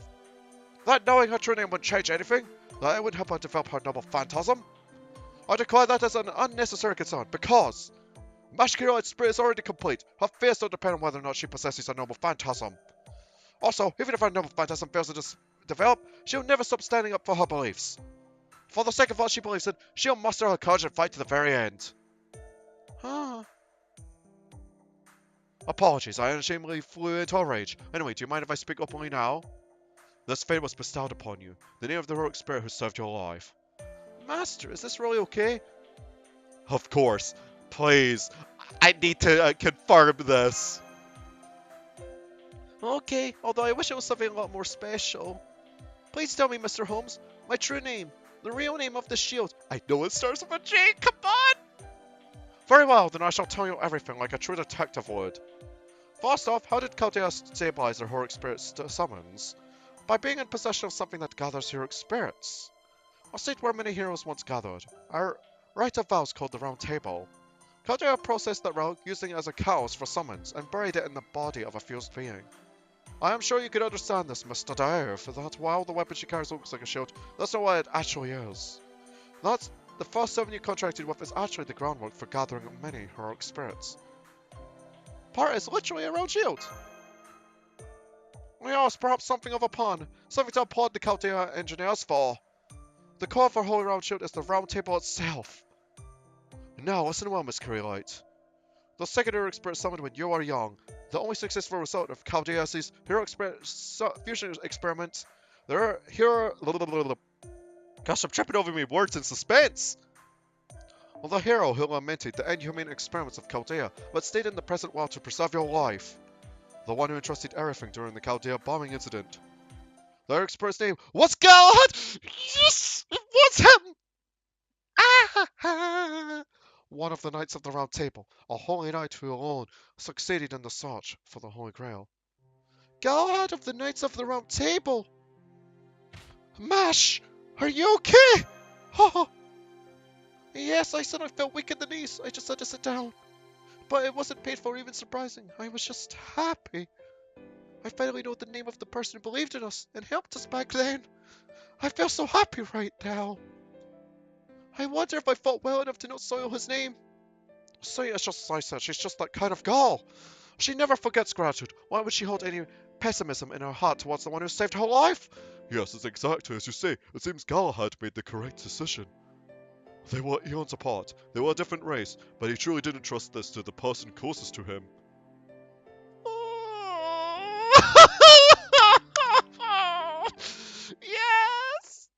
Speaker 1: That knowing her true name wouldn't change anything? That it wouldn't help her develop her noble phantasm? I declare that as an unnecessary concern, because Mash Camelot's spirit is already complete. Her fears don't depend on whether or not she possesses a noble phantasm. Also, even if her noble phantasm fails to develop, she'll never stop standing up for her beliefs. For the sake of what she believes in, she'll muster her courage and fight to the very end. Huh. Apologies, I unashamedly flew into a rage. Anyway, do you mind if I speak openly now? This fate was bestowed upon you, the name of the heroic spirit who saved your life. Master, is this really okay?
Speaker 3: Of course. Please. I need to confirm this.
Speaker 1: Okay, although I wish it was something a lot more special. Please tell me, Mr. Holmes, my true name, the real name of the shield.
Speaker 3: I know it starts with a J, come on!
Speaker 1: Very well, then I shall tell you everything like a true detective would. First off, how did Chaldea stabilize her heroic spirit summons? By being in possession of something that gathers heroic spirits. A seat where many heroes once gathered. Our rite of vows called the Round Table. Chaldea processed that relic using it as a catalyst for summons and buried it in the body of a fused being. I am sure you can understand this, Mr. Dave, that while the weapon she carries looks like a shield, that's not what it actually is. That's the first 7 you contracted with is actually the groundwork for gathering many heroic spirits. Part is literally a round shield. Yes, perhaps something of a pun. Something to applaud the Chaldea engineers for. The core for Holy Round Shield is the Round Table itself. Now, listen well, Miss Camelot. The second heroic spirit summoned when you are young. The only successful result of Chaldea's heroic spirit fusion experiment. Gosh, I'm tripping over me words in suspense. Well, the hero who lamented the inhumane experiments of Chaldea, but stayed in the present world to preserve your life. The one who entrusted everything during the Chaldea bombing incident. The heroic spirit's name was Gallant! Yes! It was him! Ah! One of the Knights of the Round Table, a holy knight who alone succeeded in the search for the Holy Grail. Galahad of the Knights of the Round Table! Mash! Are you okay? Oh. Yes, I said I felt weak in the knees. I just had to sit down. But it wasn't painful or even surprising. I was just happy. I finally know the name of the person who believed in us and helped us back then. I feel so happy right now. I wonder if I fought well enough to not soil his name. See, it's just as I said, she's just that kind of girl. She never forgets gratitude. Why would she hold any pessimism in her heart towards the one who saved her life?
Speaker 2: Yes, it's exactly as you say. It seems Galahad made the correct decision. They were eons apart. They were a different race, but he truly didn't trust this to the person closest to him.
Speaker 1: Yes!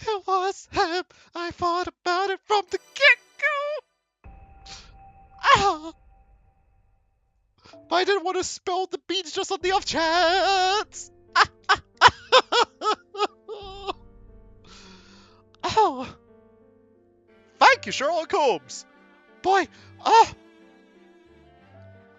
Speaker 1: It was him. I thought about it from the get-go. Ah! But I didn't want to spill the beans just on the off chance. Oh. Thank you, Sherlock Holmes. Boy, I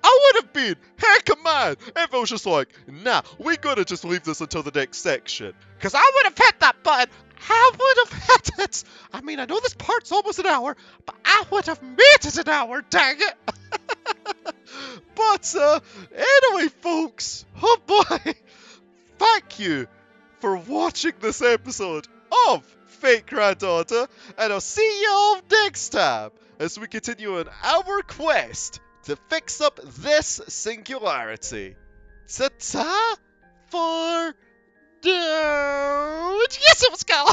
Speaker 1: would have been heck of mad if it was just like, nah, we gotta just leave this until the next section. Because I would have hit that button. I would have hit it. I mean, I know this part's almost an hour, but I would have made it an hour, dang it. But, anyway, folks, oh boy, thank you for watching this episode of Fake Granddaughter, and I'll see y'all next time as we continue on our quest to fix up this singularity. Ta-ta for now. Yes, it was Gal.